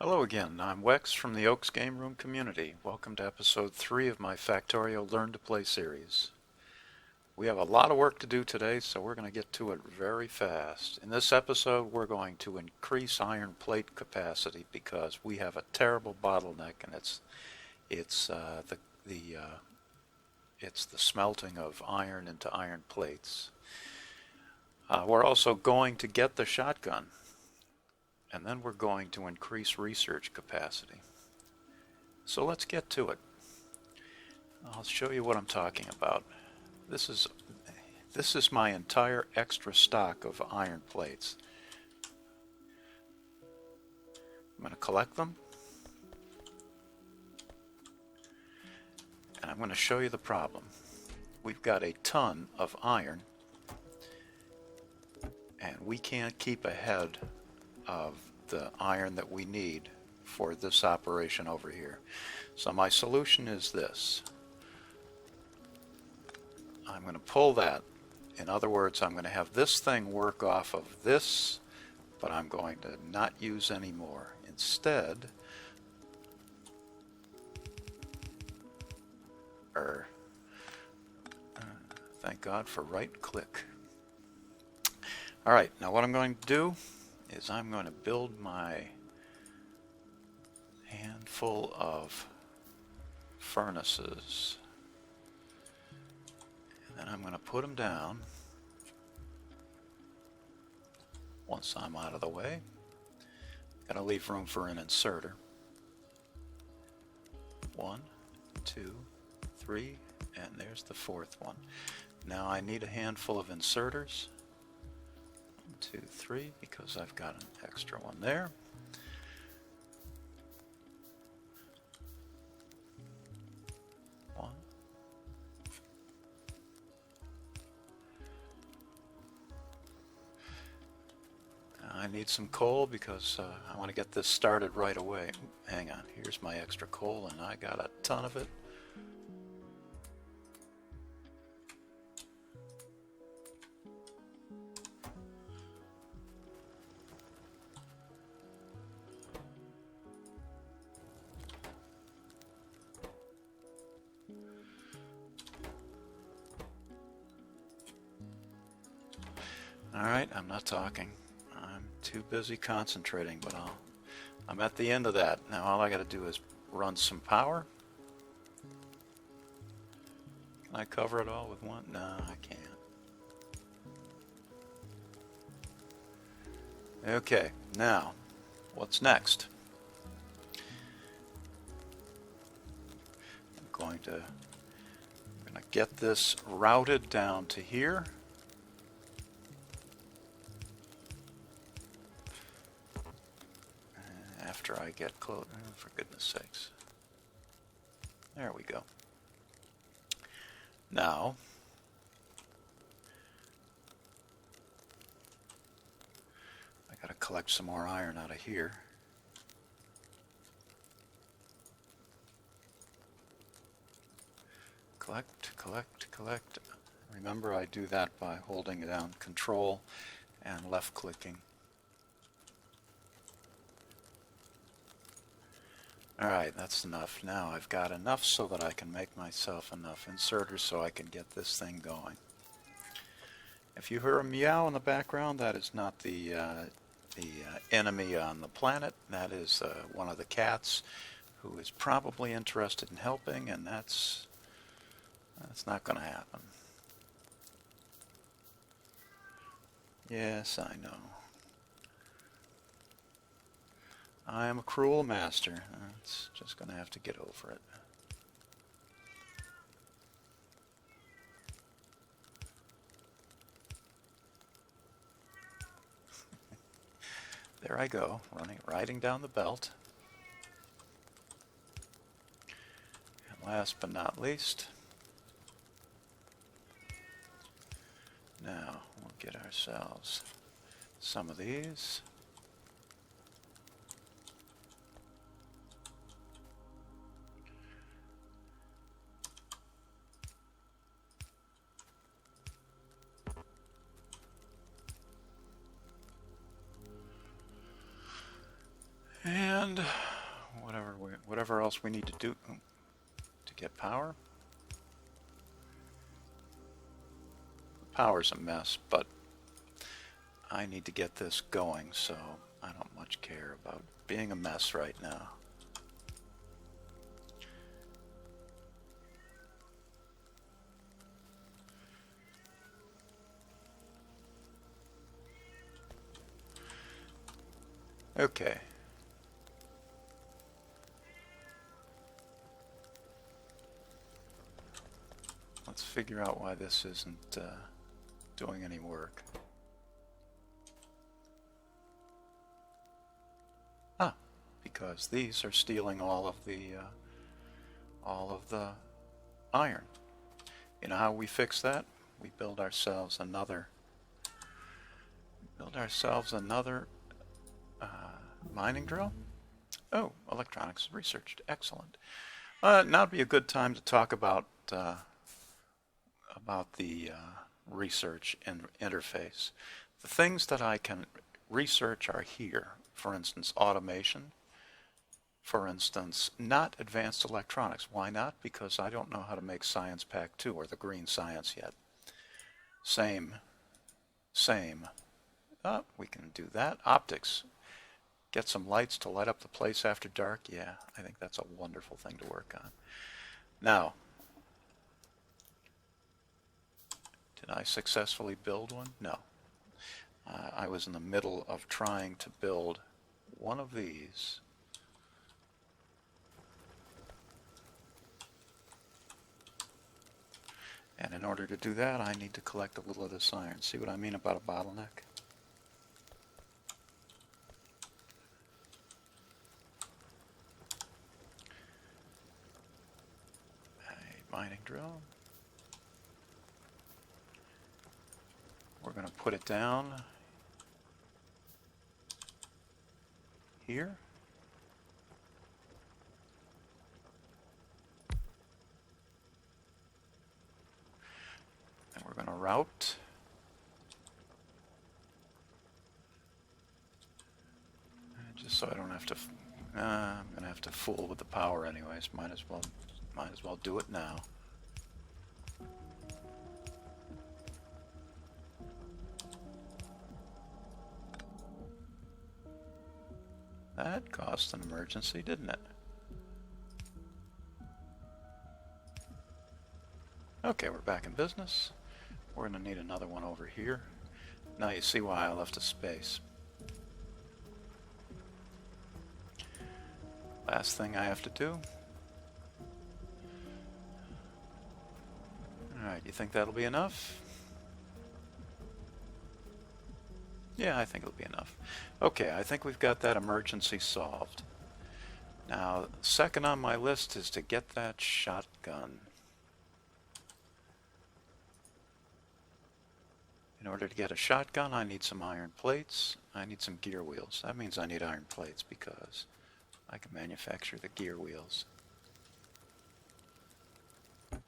Hello again, I'm Wex from the Oaks Game Room community. Welcome to episode 3 of my Factorio Learn to Play series. We have a lot of work to do today, so we're going to get to it very fast. In this episode, we're going to increase iron plate capacity because we have a terrible bottleneck, and it's the smelting of iron into iron plates. We're also going to get the shotgun. And then we're going to increase research capacity. So let's get to it. I'll show you what I'm talking about. This is my entire extra stock of iron plates. I'm going to collect them. And I'm going to show you the problem. We've got a ton of iron, and we can't keep ahead of the iron that we need for this operation over here. So my solution is this. I'm going to pull that. In other words, I'm going to have this thing work off of this, but I'm going to not use any more. Instead, thank God for right click. Alright, now what I'm going to do is I'm going to build my handful of furnaces, and then I'm going to put them down once I'm out of the way. Got to leave room for an inserter. 1, 2, 3, and there's the fourth one. Now I need a handful of inserters. 2, 3, because I've got an extra one there. One. I need some coal because I want to get this started right away. Hang on, here's my extra coal, and I got a ton of it. Alright, I'm not talking. I'm too busy concentrating, but I'm at the end of that. Now all I got to do is run some power. Can I cover it all with one? No, I can't. Okay, now, what's next? I'm going to get this routed down to here. After I get close, for goodness sakes. There we go. Now, I gotta collect some more iron out of here. Collect, collect, collect. Remember, I do that by holding down Control and left clicking. Alright, that's enough. Now I've got enough so that I can make myself enough inserters so I can get this thing going. If you hear a meow in the background, that is not the enemy on the planet. That is one of the cats who is probably interested in helping, and that's not going to happen. Yes, I know. I am a cruel master. It's just going to have to get over it. There I go, riding down the belt. And last but not least, now we'll get ourselves some of these. And whatever else we need to do to get power. Power's a mess, but I need to get this going, so I don't much care about being a mess right now. Okay. Let's figure out why this isn't doing any work. Because these are stealing all of the iron. You know how we fix that? We build ourselves another mining drill. Oh, electronics researched. Excellent. Now would be a good time to talk about the research interface. The things that I can research are here. For instance, automation. For instance, not advanced electronics. Why not? Because I don't know how to make Science Pack 2 or the green science yet. Same. We can do that. Optics. Get some lights to light up the place after dark. Yeah, I think that's a wonderful thing to work on. Now, did I successfully build one? No. I was in the middle of trying to build one of these. And in order to do that, I need to collect a little of this iron. See what I mean about a bottleneck? A mining drill. We're going to put it down here. And we're going to route. And just so I don't have to, I'm going to have to fool with the power anyways. Might as well do it now. That caused an emergency, didn't it? Okay, we're back in business. We're going to need another one over here. Now you see why I left a space. Last thing I have to do. Alright, you think that'll be enough? Yeah, I think it'll be enough. Okay, I think we've got that emergency solved. Now, second on my list is to get that shotgun. In order to get a shotgun, I need some iron plates. I need some gear wheels. That means I need iron plates because I can manufacture the gear wheels. I'm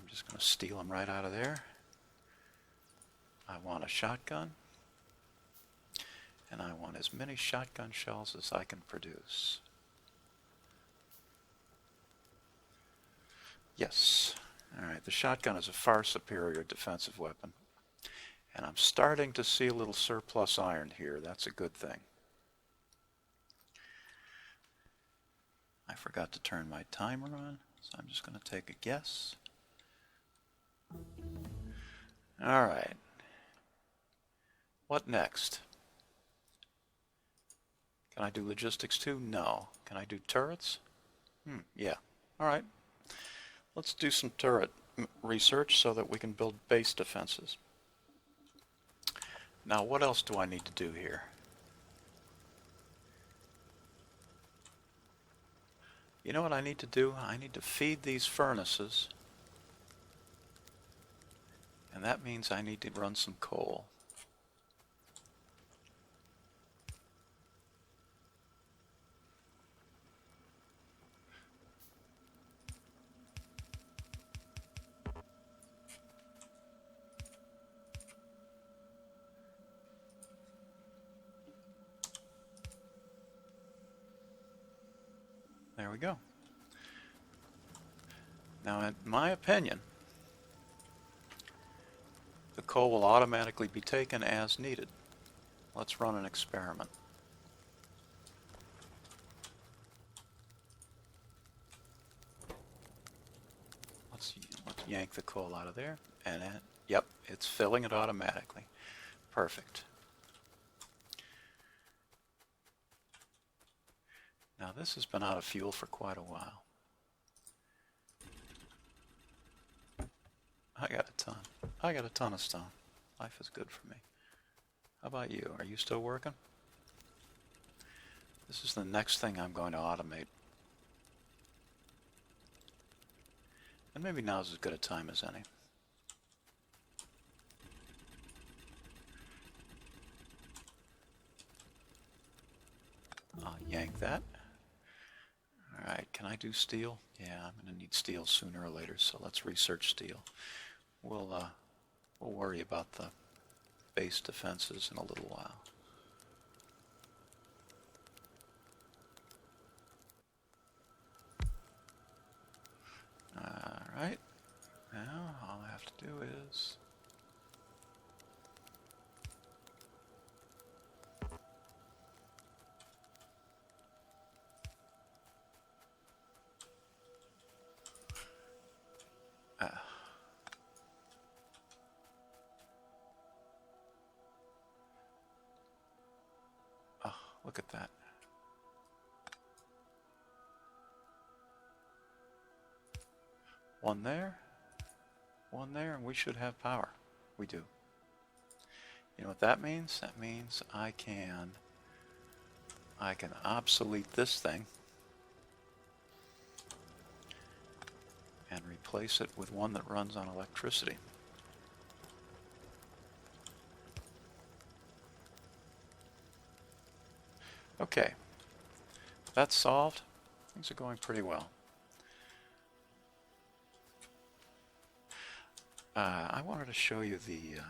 just going to steal them right out of there. I want a shotgun, and I want as many shotgun shells as I can produce. Yes. Alright, the shotgun is a far superior defensive weapon. And I'm starting to see a little surplus iron here. That's a good thing. I forgot to turn my timer on, so I'm just going to take a guess. Alright. What next? Can I do logistics too? No. Can I do turrets? Yeah. Alright. Let's do some turret research so that we can build base defenses. Now, what else do I need to do here? You know what I need to do? I need to feed these furnaces. And that means I need to run some coal. There we go. Now, in my opinion, the coal will automatically be taken as needed. Let's run an experiment. Let's yank the coal out of there, and yep, it's filling it automatically. Perfect. Now this has been out of fuel for quite a while. I got a ton. I got a ton of stone. Life is good for me. How about you? Are you still working? This is the next thing I'm going to automate. And maybe now's as good a time as any. I'll yank that. Alright, can I do steel? Yeah, I'm going to need steel sooner or later, so let's research steel. We'll worry about the base defenses in a little while. Alright, now all I have to do is oh, look at that. One there, and we should have power. We do. You know what that means? That means I can obsolete this thing and replace it with one that runs on electricity. Okay, that's solved. Things are going pretty well. I wanted to show you this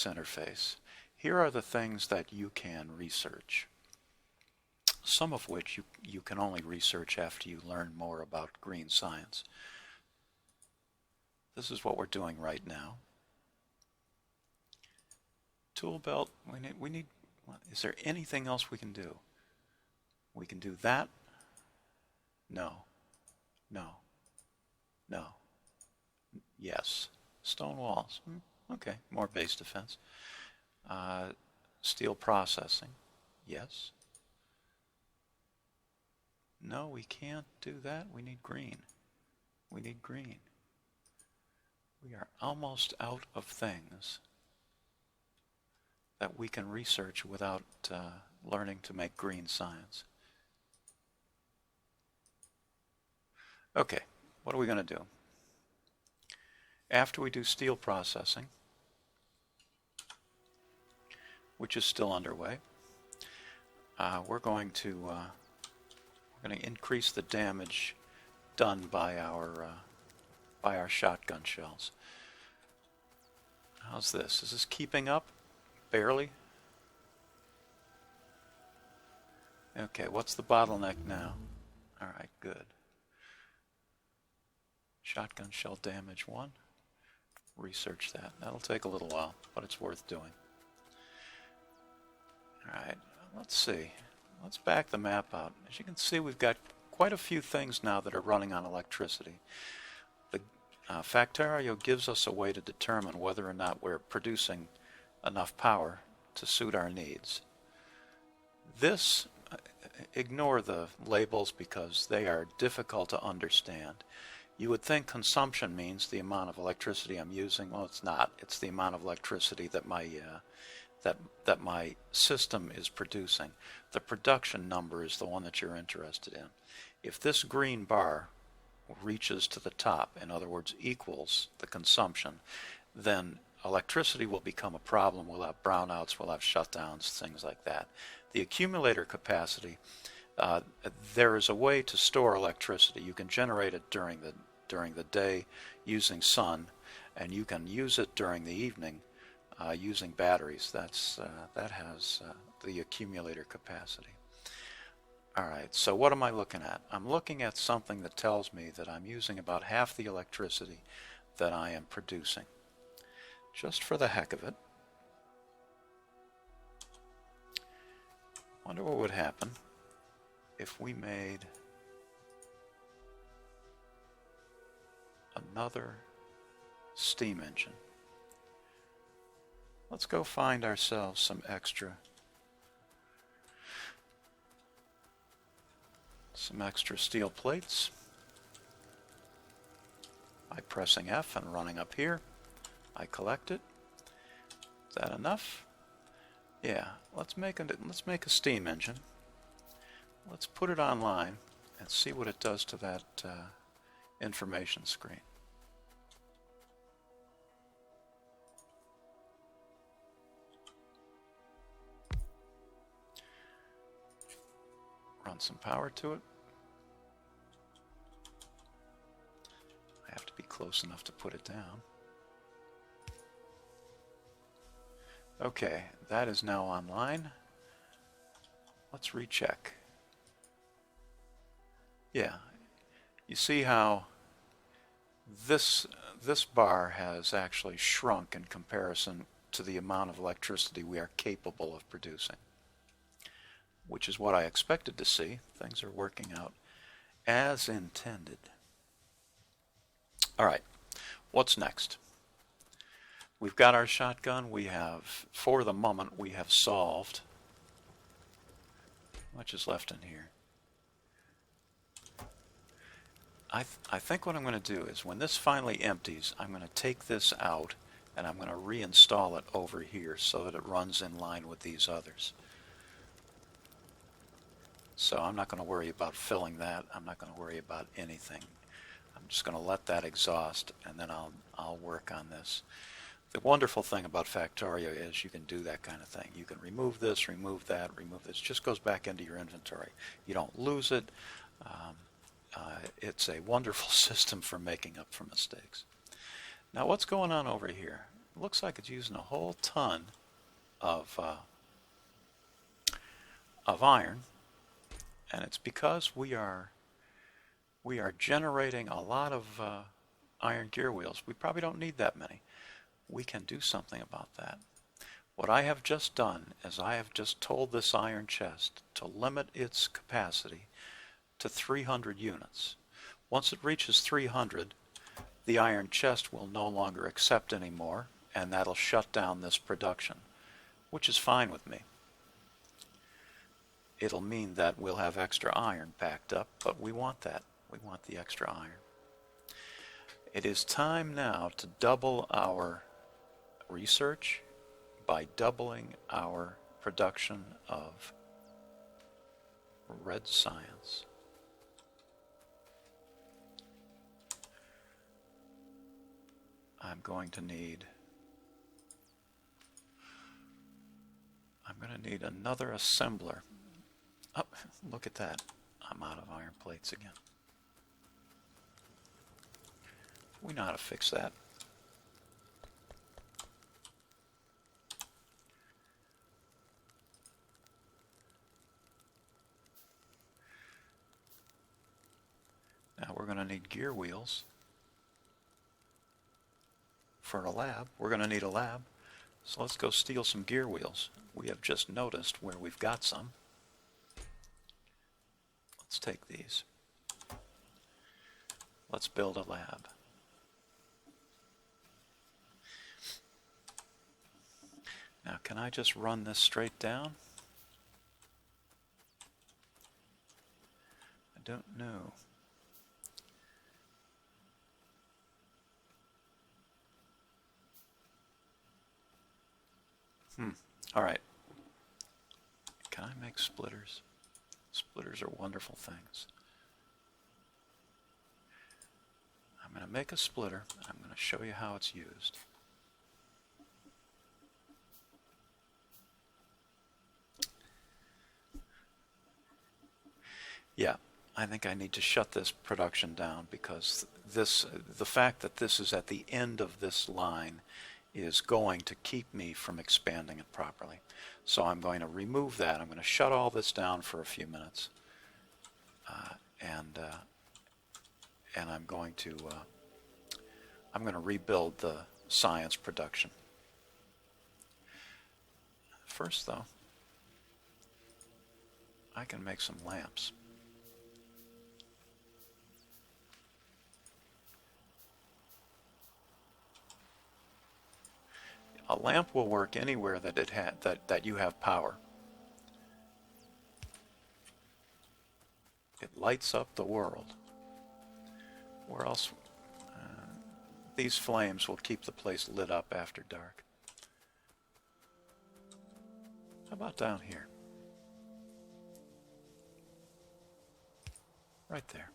interface. Here are the things that you can research, some of which you can only research after you learn more about green science. This is what we're doing right now. Tool belt, we need, is there anything else we can do? We can do that. No. No. No. Yes. Stone walls. Okay, more base defense. Steel processing. Yes. No, we can't do that. We need green. We need green. We are almost out of things that we can research without learning to make green science. Okay, what are we going to do? After we do steel processing, which is still underway, we're going to increase the damage done by our shotgun shells. How's this? Is this keeping up? Barely. Okay, what's the bottleneck now? All right, good. Shotgun shell damage 1. Research that. That'll take a little while, but it's worth doing. Alright, let's see. Let's back the map out. As you can see, we've got quite a few things now that are running on electricity. The Factorio gives us a way to determine whether or not we're producing enough power to suit our needs. This, ignore the labels because they are difficult to understand. You would think consumption means the amount of electricity I'm using. Well, it's not. It's the amount of electricity that my system is producing. The production number is the one that you're interested in. If this green bar reaches to the top, in other words, equals the consumption, then electricity will become a problem. We'll have brownouts, we'll have shutdowns, things like that. The accumulator capacity, there is a way to store electricity. You can generate it during the day using sun, and you can use it during the evening using batteries. That has the accumulator capacity. Alright, so what am I looking at? I'm looking at something that tells me that I'm using about half the electricity that I am producing. Just for the heck of it. Wonder what would happen if we made another steam engine. Let's go find ourselves some extra steel plates by pressing F and running up here. I collect it. Is that enough? Yeah, let's make a steam engine. Let's put it online and see what it does to that information screen. Run some power to it. I have to be close enough to put it down. Okay, that is now online. Let's recheck. Yeah, you see how this bar has actually shrunk in comparison to the amount of electricity we are capable of producing, which is what I expected to see. Things are working out as intended. All right, what's next? We've got our shotgun. We have, for the moment, we have solved. How much is left in here? I think what I'm going to do is when this finally empties, I'm going to take this out and I'm going to reinstall it over here so that it runs in line with these others. So I'm not going to worry about filling that. I'm not going to worry about anything. I'm just going to let that exhaust and then I'll work on this. The wonderful thing about Factorio is you can do that kind of thing. You can remove this, remove that, remove this. It just goes back into your inventory. You don't lose it. It's a wonderful system for making up for mistakes. Now what's going on over here? It looks like it's using a whole ton of iron, and it's because we are generating a lot of iron gear wheels. We probably don't need that many. We can do something about that. What I have just done is I have just told this iron chest to limit its capacity to 300 units. Once it reaches 300, the iron chest will no longer accept anymore, and that'll shut down this production, which is fine with me. It'll mean that we'll have extra iron backed up, but we want that. We want the extra iron. It is time now to double our research by doubling our production of red science. I'm going to need another assembler. Oh, look at that. I'm out of iron plates again. We know how to fix that. Now we're going to need gear wheels for a lab. We're going to need a lab. So let's go steal some gear wheels. We have just noticed where we've got some. Let's take these. Let's build a lab. Now, can I just run this straight down? I don't know. All right. Can I make splitters? Splitters are wonderful things. I'm going to make a splitter. I'm going to show you how it's used. Yeah, I think I need to shut this production down because the fact that this is at the end of this line is going to keep me from expanding it properly. So I'm going to remove that. I'm going to shut all this down for a few minutes. and I'm going to rebuild the science production. First, though, I can make some lamps. A lamp will work anywhere that that you have power. It lights up the world. Where else? These flames will keep the place lit up after dark. How about down here? Right there.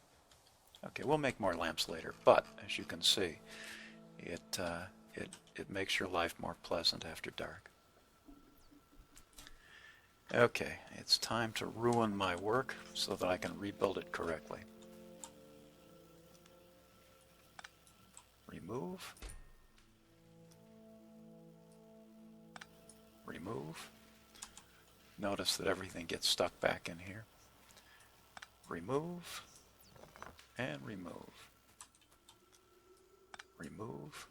Okay, we'll make more lamps later, but as you can see, it makes your life more pleasant after dark. Okay, it's time to ruin my work so that I can rebuild it correctly. Remove. Remove. Notice that everything gets stuck back in here. Remove. And remove. Remove.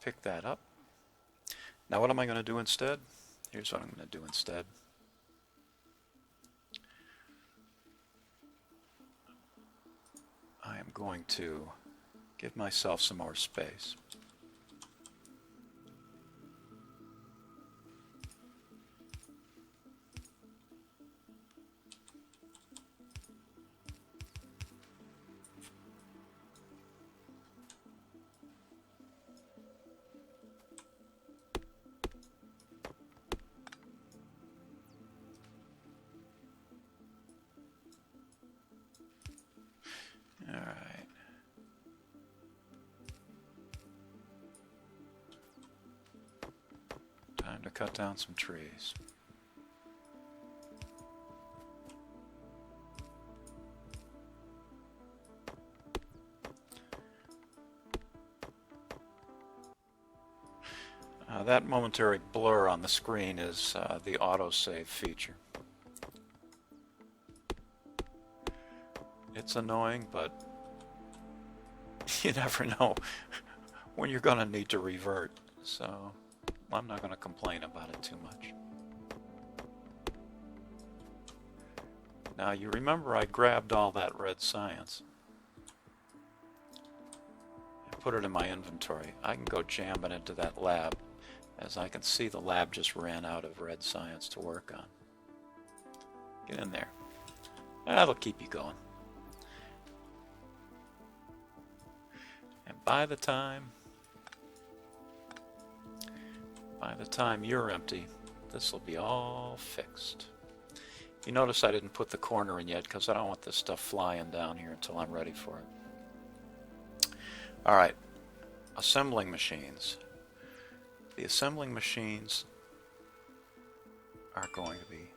Pick that up. Now what am I going to do instead? Here's what I'm going to do instead. I am going to give myself some more space. Alright. Time to cut down some trees. That momentary blur on the screen is the autosave feature. It's annoying, but you never know when you're going to need to revert, so I'm not going to complain about it too much. Now you remember I grabbed all that red science and put it in my inventory. I can go jam it into that lab, as I can see the lab just ran out of red science to work on. Get in there. That'll keep you going. And by the time you're empty, this will be all fixed. You notice I didn't put the corner in yet because I don't want this stuff flying down here until I'm ready for it. Alright, assembling machines. The assembling machines are going to be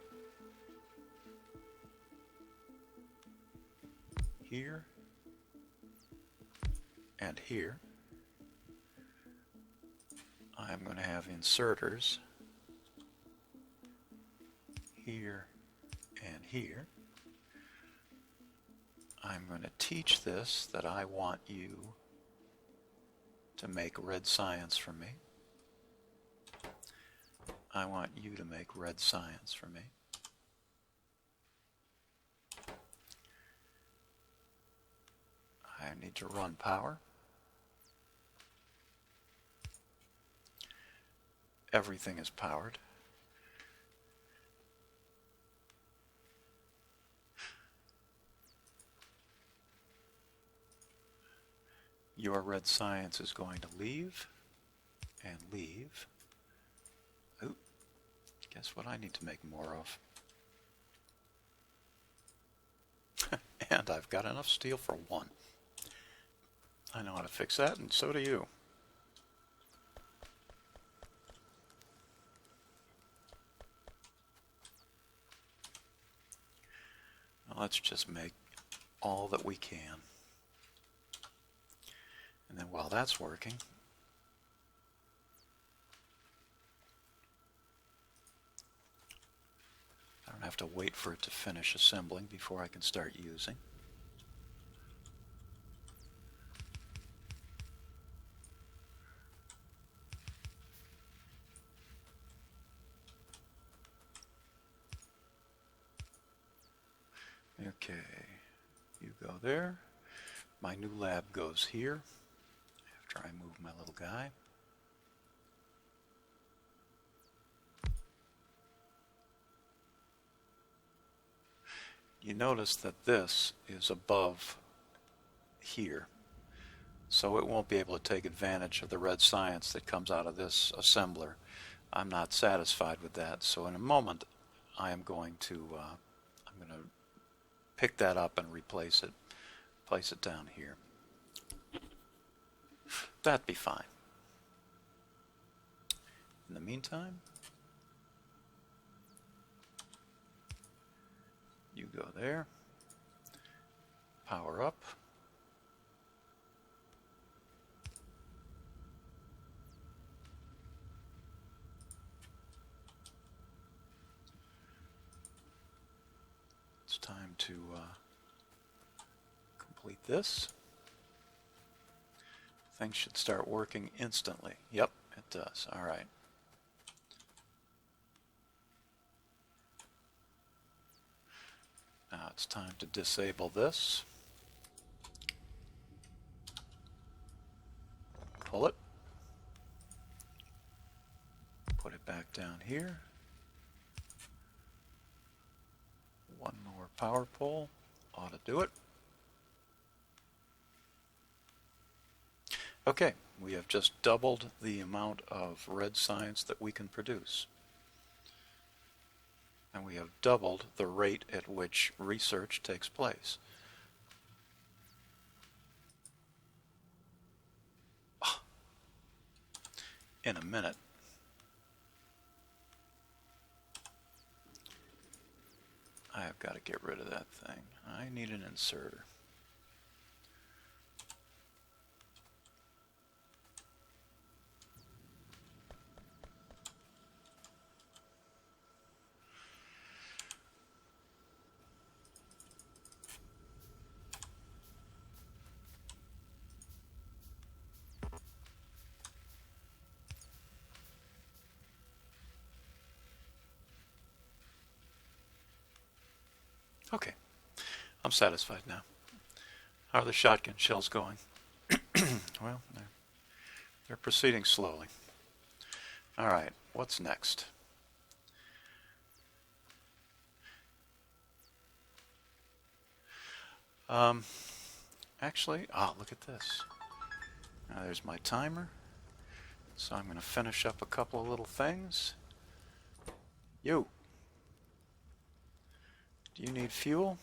here and here. I'm going to have inserters here and here. I'm going to teach this that I want you to make red science for me. I want you to make red science for me. I need to run power. Everything is powered. Your red science is going to leave and leave. Ooh, guess what I need to make more of? And I've got enough steel for one. I know how to fix that, and so do you. Well, let's just make all that we can. And then while that's working, I don't have to wait for it to finish assembling before I can start using. Okay, you go there. My new lab goes here after I move my little guy. You notice that this is above here, so it won't be able to take advantage of the red science that comes out of this assembler. I'm not satisfied with that, so in a moment I am going to pick that up and replace it, place it down here. That'd be fine. In the meantime, you go there, power up, it's time to complete this. Things should start working instantly. Yep, it does. All right. Now it's time to disable this. Pull it. Put it back down here. One more power pole ought to do it. Okay, we have just doubled the amount of red science that we can produce. And we have doubled the rate at which research takes place. In a minute, I have got to get rid of that thing. I need an inserter. Okay, I'm satisfied now. How are the shotgun shells going? Well, they're proceeding slowly. All right, what's next? Actually, look at this. Now there's my timer. So I'm going to finish up a couple of little things. Do you need fuel?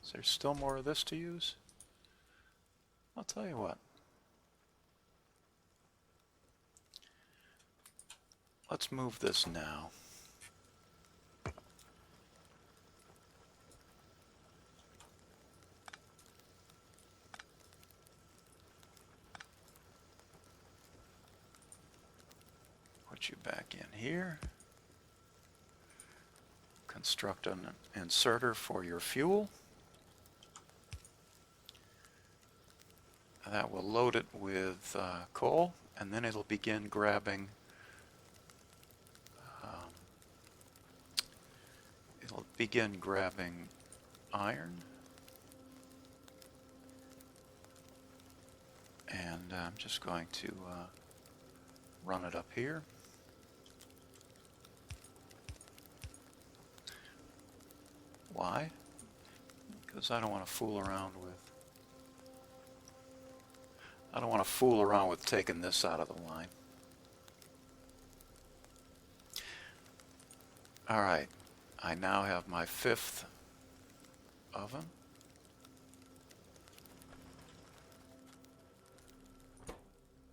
Is there still more of this to use? I'll tell you what. Let's move this now. Put you back in here. Construct an inserter for your fuel. That will load it with coal, and then it'll begin grabbing iron. And I'm just going to run it up here. Why? Because I don't want to fool around with taking this out of the line. All right, I now have my 5th oven.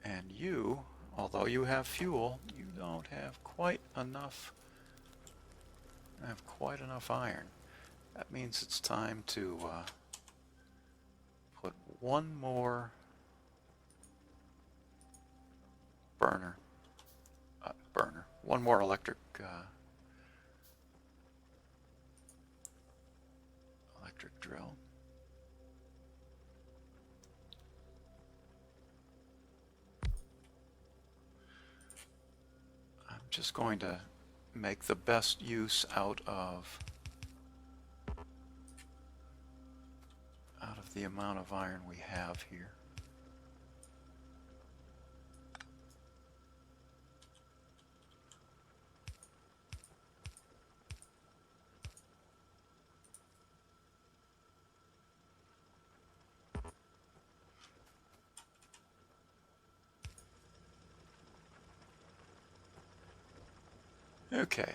And you, although you have fuel, you don't have quite enough iron. That means it's time to put one more one more electric drill. I'm just going to make the best use out of the amount of iron we have here. Okay.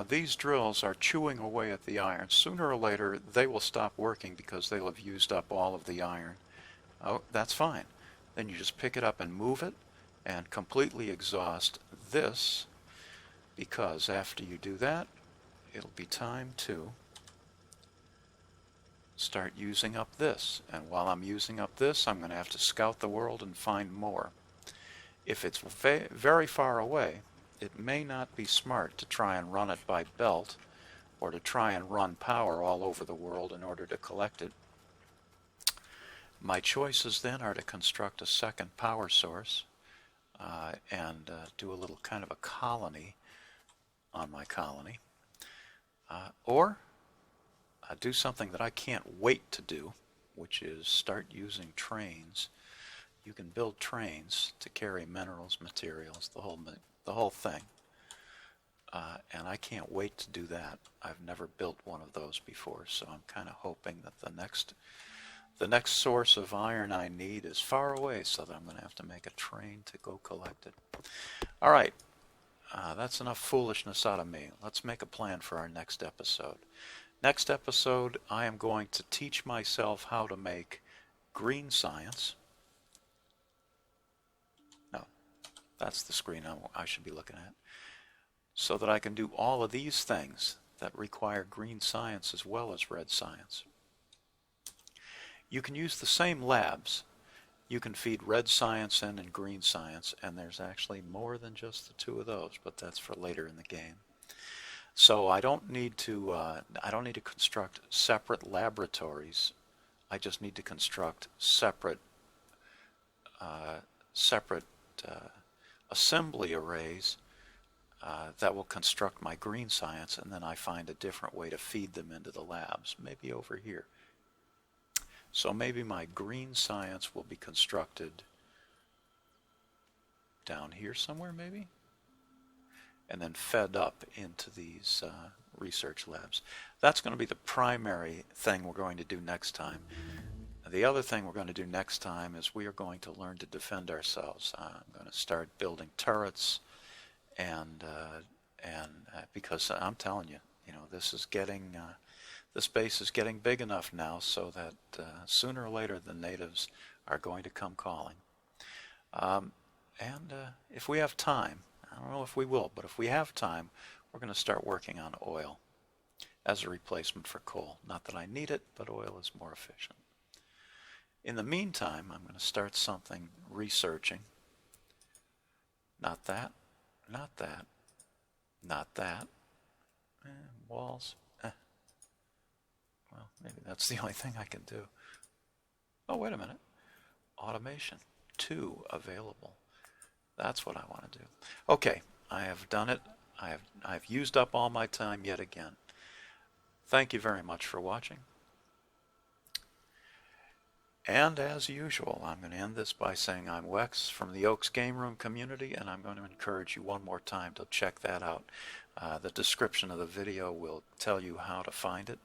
These drills are chewing away at the iron. Sooner or later, they will stop working because they'll have used up all of the iron. Oh, that's fine. Then you just pick it up and move it and completely exhaust this, because after you do that, it'll be time to start using up this. And while I'm using up this, I'm going to have to scout the world and find more. If it's very far away, it may not be smart to try and run it by belt or to try and run power all over the world in order to collect it. My choices then are to construct a second power source and do a little kind of a colony on my colony, or do something that I can't wait to do, which is start using trains. You can build trains to carry minerals, materials, the whole thing. And I can't wait to do that. I've never built one of those before, so I'm kind of hoping that the next source of iron I need is far away, so that I'm going to have to make a train to go collect it. All right, that's enough foolishness out of me. Let's make a plan for our next episode. Next episode, I am going to teach myself how to make green science. No, that's the screen I should be looking at. So that I can do all of these things that require green science as well as red science. You can use the same labs. You can feed red science in and green science, and there's actually more than just the two of those, but that's for later in the game. So I don't need to construct separate laboratories. I just need to construct separate assembly arrays that will construct my green science, and then I find a different way to feed them into the labs, maybe over here. So maybe my green science will be constructed down here somewhere, maybe, and then fed up into these research labs. That's going to be the primary thing we're going to do next time. The other thing we're going to do next time is we are going to learn to defend ourselves. I'm going to start building turrets, and because I'm telling you, this is getting this base is getting big enough now so that sooner or later the natives are going to come calling. And if we have time, I don't know if we will, but if we have time, we're going to start working on oil as a replacement for coal. Not that I need it, but oil is more efficient. In the meantime, I'm going to start something researching. Not that, not that, not that. Walls. Well, maybe that's the only thing I can do. Oh, wait a minute. Automation. 2 available. That's what I want to do. Okay, I have done it. I've used up all my time yet again. Thank you very much for watching. And as usual, I'm going to end this by saying I'm Wex from the Oaks Game Room community, and I'm going to encourage you one more time to check that out. The description of the video will tell you how to find it.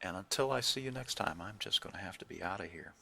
And until I see you next time, I'm just going to have to be out of here.